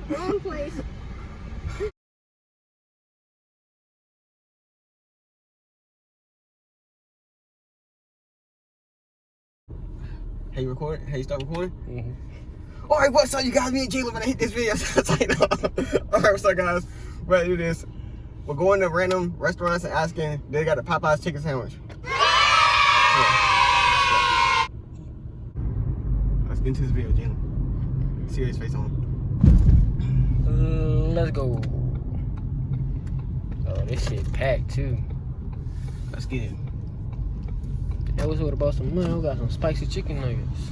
Wrong place. Hey, you recording? Hey, you start recording? Mm-hmm. All right, what's up, you guys? Me and Jalen gonna hit this video. All right, what's up, guys? We're gonna do this. We're going to random restaurants and asking they got a Popeyes chicken sandwich. Yeah. Let's get into this video, Jalen. See his face on. Let's go. Oh, this shit packed too. Let's get it. That was what about some money. We got some spicy chicken nuggets.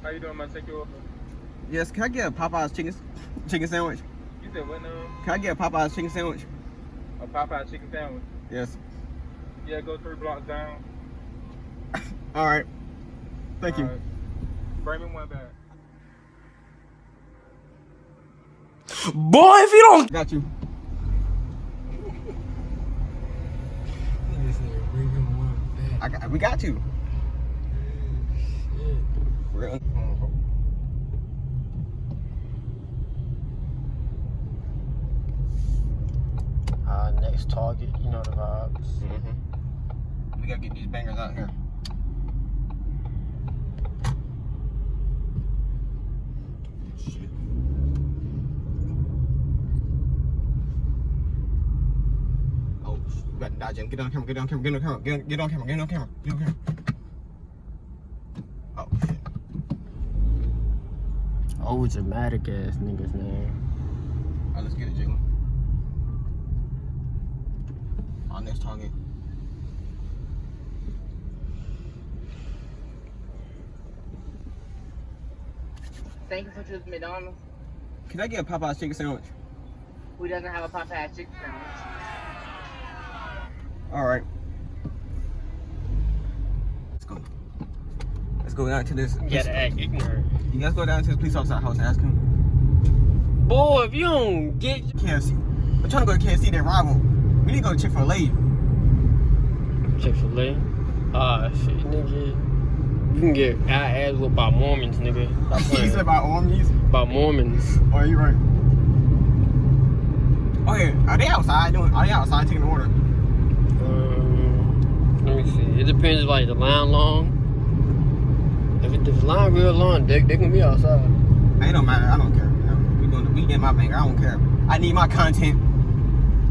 How you doing, man? Take your order. Yes, can I get a Popeyes chicken sandwich? You said what now? Can I get a Popeyes chicken sandwich? A Popeye chicken sandwich. Yes. Yeah, go 3 blocks down. All right. Thank you. All right. Bring me one back. Boy, if you don't. Got you. We got you. Real. Next target, you know the vibes. Mm-hmm. We gotta get these bangers out here. Shit. Oh, you got to dodge him. Get on camera, get on camera, get on camera, get on camera, get on camera, get on camera. Oh, shit. Oh, dramatic ass niggas, man. Alright, let's get it, Jalen. Our next target. Thank you for choosing McDonald's. Can I get a Popeyes chicken sandwich? Who doesn't have a Popeye chicken sandwich? Alright. Let's go. Let's go down to this. You gotta act ignorant. You guys go down to this police officer's house and ask him. Boy, if you don't get KFC. We're trying to go to KFC, they rival. We need to go to Chick-fil-A. Chick-fil-A. Ah, shit, nigga. You can get our ass whooped by Mormons, nigga. Stop He playing. said about armies. By Mormons. Oh, you right. Oh yeah, are they outside doing? Are they outside taking the order? Let me see. It depends if like the line long. If the line real long, they can be outside. It don't matter. I don't care. We get my banger. I don't care. I need my content.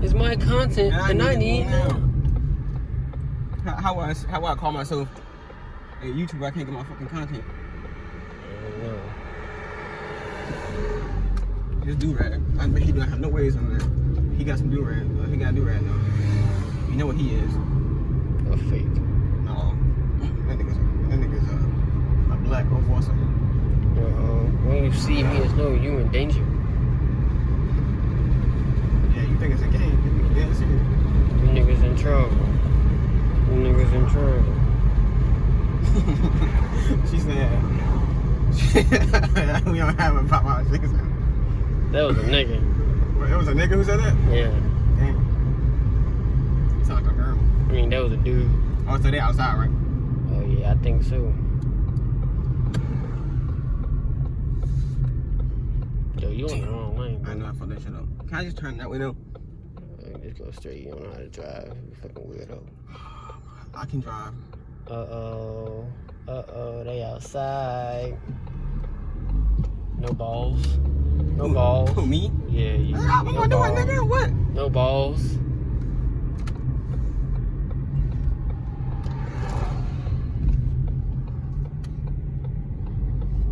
It's my content, and I need now. How I call myself a YouTuber? I can't get my fucking content. I don't know. This do-rag. I bet he don't have no ways on there. He got some do-rag. He got a do-rag though. You know what he is? A fake. No. That nigga's a black enforcer. When you see me, it's no you in danger. Yeah, you think it's a game? Yeah, it's serious. You niggas in trouble. You niggas in trouble. She said, we don't have a Popeyes chicken sandwich. That was a nigga. It was a nigga who said that? Yeah. Damn. Sound like a girl. I mean, that was a dude. Oh, so they outside, right? Oh, yeah, I think so. Yo, you on the wrong lane, bro. I know I fucked that shit up. Can I just turn that window? Just go straight. You don't know how to drive. You fucking weirdo. I can drive. Uh-oh. Uh-oh, they outside. No balls. No balls. Who, me? Yeah, you. What am I doing, nigga? What? No balls.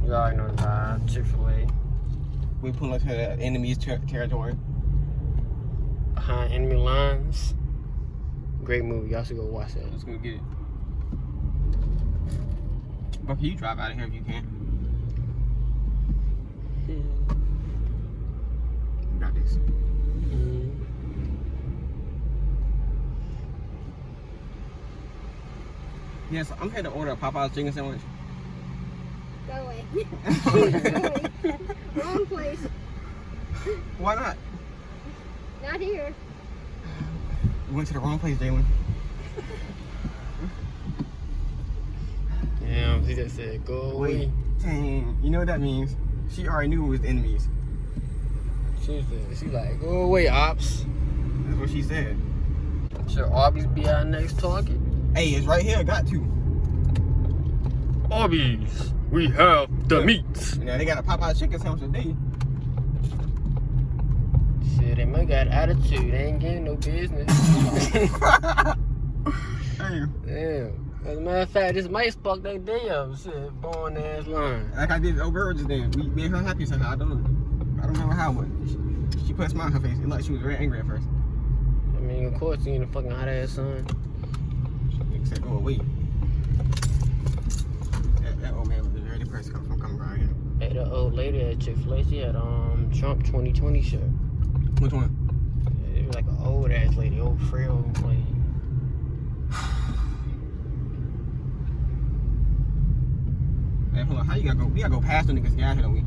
You already know the vibe. Chick-fil-A. We pull up to the enemy's territory. Behind enemy lines. Great movie. Y'all should go watch that. Let's go get it. But can you drive out of here if you can? You got this. Yes, I'm here to order a Popeyes chicken sandwich. Go away. Go away. Wrong place. Why not? Not here. We went to the wrong place, Jalen. Damn, she just said, go away. Dang, you know what that means? She already knew it was enemies. She like, go away, ops. That's what she said. Should Arby's be our next target? Hey, it's right here. Got to. Arby's, we have the meat. You know, they got a Popeyes chicken sandwich today. Shit, they might got attitude. They ain't getting no business. Hey. Damn. As a matter of fact, this might spark that day up. Shit, born ass line. Like I did over just then. We made her happy somehow. I don't know. I don't remember how, but she put a smile on her face. It looked like she was very angry at first. I mean, of course, you ain't a fucking hot ass son. She said, go away. That old man was very depressed from coming around here. Hey, the old lady at Chick-fil-A, she had Trump 2020 shirt. Which one? It was like an old ass lady, old frail lady. Hey, hold on. How you gotta go? We gotta go past them niggas gas here, don't we?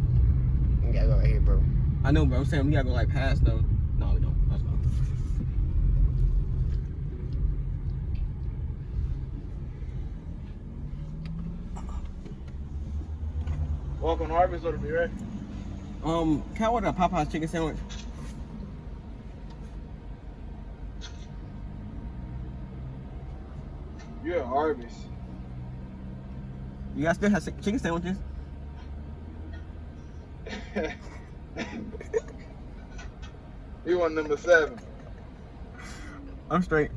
We gotta go right here, bro. I know, but I'm saying we gotta go like past them. No, we don't. Let's go. Walk on Harvest or to be right? Can I order a Popeyes chicken sandwich? You're at Harvest. You guys still have chicken sandwiches? You want number 7. I'm straight.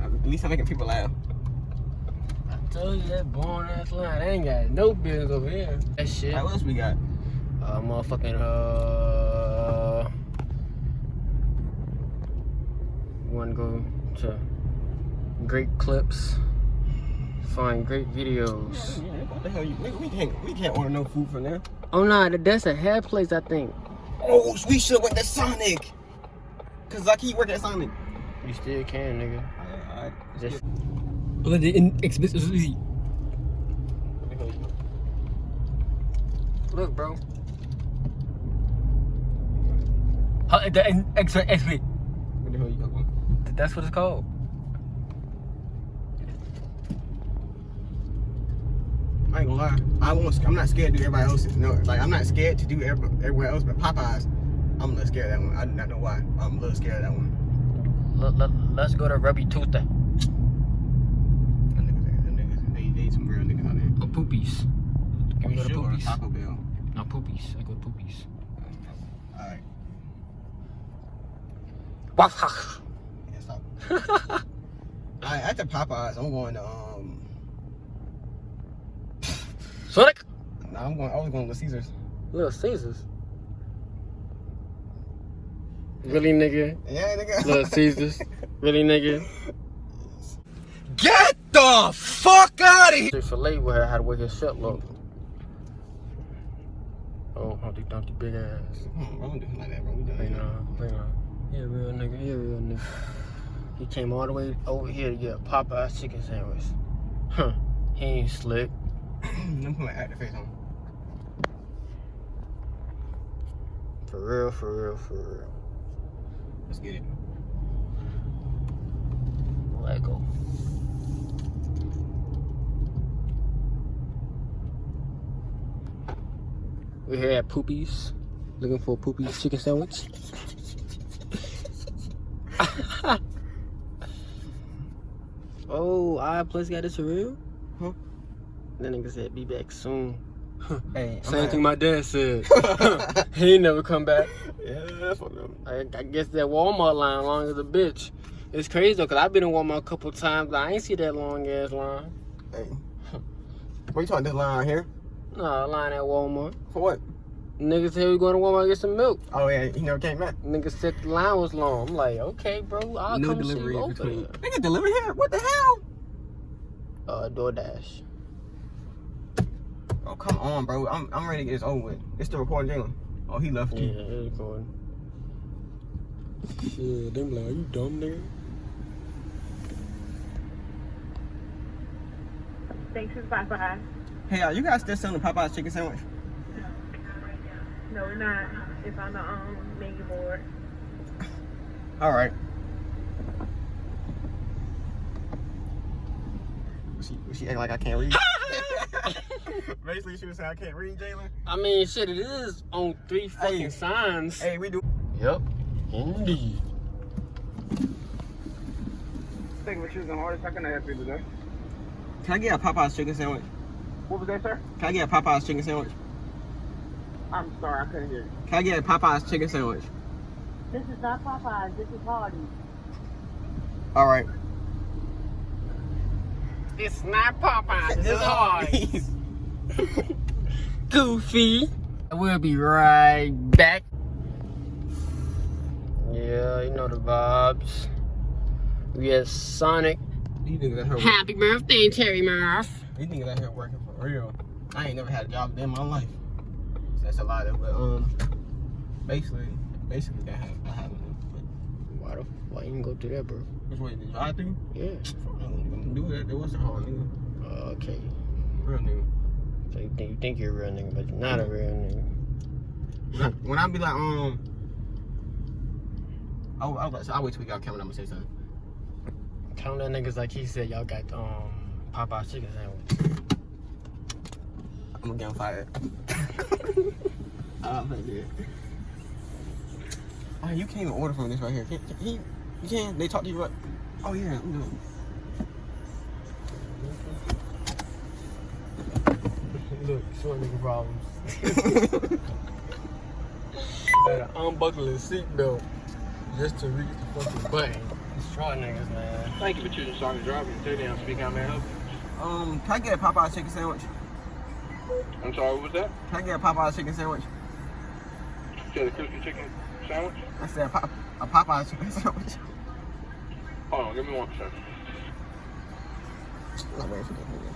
At least I'm making people laugh. I told you that born ass line. They ain't got no business over here. That shit. What else we got? Motherfucking, wanna go to great clips, find great videos. Yeah, what the hell you? We can't order no food from there. Oh nah, that's a hair place, I think. Oh, we should have went to Sonic. Cause I keep working at Sonic. You still can, nigga. Alright. Just look, bro. What the hell you talking about? That's what it's called. I ain't gonna lie. I'm not scared to do everybody else's. No, like I'm not scared to do everywhere else, but Popeyes, I'm a little scared of that one. I do not know why. I'm a little scared of that one. Let's go to Rubby Tuesday. Them niggas, they some real niggas out there. Or Poopies. Can we go to Sure, Poopies? Taco Bell. No, Poopies. I go to Poopies. Alright. Waffle. Yeah, stop. Alright, after Popeyes, I'm going to Sonic. Nah, I was going to Little Caesars. Little Caesars. Really, nigga? Yeah, nigga. Little Caesars. Really, nigga? Get the fuck out of here! Chick-fil-A with her how to wear his shirt look. Oh, Humpty Dumpty big ass. Bro, don't do him like that, bro. We done. Hey, nah. He a real nigga. He came all the way over here to get a Popeyes chicken sandwich. Huh. He ain't slick. I'm putting my active face on. For real. Let's get it. Let go. We're here at Poopies, looking for a Poopies chicken sandwich. Oh, our place got this for real? Huh? That nigga said be back soon. Hey, Same thing my dad said. He ain't never come back. Yeah, that's what them. I guess that Walmart line long as a bitch. It's crazy though, cause I've been in Walmart a couple times, but I ain't see that long ass line. Hey. What you talking this line right here? Nah, line at Walmart. For what? Niggas said we going to Walmart to get some milk. Oh yeah, he never came back. Niggas said the line was long. I'm like, okay, bro, I'll No come see delivery you in over between. there. Nigga deliver here? What the hell? DoorDash. Oh come on, bro. I'm ready to get this over with. It's still recording, Jalen. Oh, he left Yeah, you. it's recording. Shit, they be like, are you dumb, nigga? Thanks for Popeyes. Hey, are you guys still selling the Popeyes chicken sandwich? No, we're not. It's on the menu board. All right. She act like I can't read. Basically, she was saying I can't read, Jalen. I mean, shit, it is on 3 fucking signs. Hey, we do. Yep, indeed. Thank you for choosing hardest. How can I help you today? Can I get a Popeyes chicken sandwich? What was that, sir? Can I get a Popeyes chicken sandwich? I'm sorry, I couldn't hear you. Can I get a Popeyes chicken sandwich? This is not Popeyes. This is Hardee's. All right. It's not Popeyes, it's Hardee's. Goofy. We'll be right back. Yeah, you know the vibes. We at Sonic. These niggas out here Happy birthday, Terry Murph. These niggas out here working for real. I ain't never had a job in my life. So that's a lot of, but basically I haven't. Why the fuck you can go do that, bro? Which way did you drive through? Yeah. Do that. It wasn't hard, nigga. Okay. Real nigga. So you think you're a real nigga, but you're not a real nigga. When I be like, I'll wait till we got camera. I'm gonna say something. Tell that niggas like he said, y'all got Popeyes chicken sandwich. I'm gonna get him fired. I'm gonna do it. Oh, you can't even order from this right here. You can. They talk to you right. Oh yeah, I'm doing. Look, short nigga problems. Gotta unbuckle his seatbelt just to reach the fucking button. Short niggas, man. Thank you for choosing Sonic Drive. Today I'm speaking. How may I help you? Can I get a Popeyes chicken sandwich? I'm sorry, what was that? Can I get a Popeyes chicken sandwich? You said a crispy chicken sandwich? I said a Popeyes chicken sandwich. Hold on, give me one second. I'm not waiting for this nigga.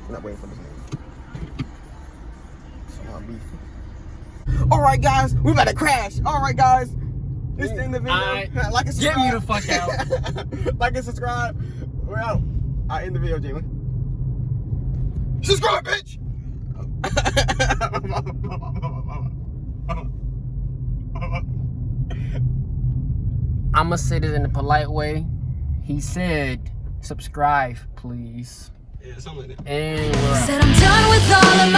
I'm not waiting for this nigga. Somehow beef. Alright guys, we about to crash. Alright guys. This is the end of the video. Like and subscribe. Get me the fuck out. Like and subscribe. We're out. I end the video, Jalen. Subscribe, bitch! I'ma say this in a polite way. He said, subscribe, please. Yeah, something like that. And we're out. Said I'm done with all of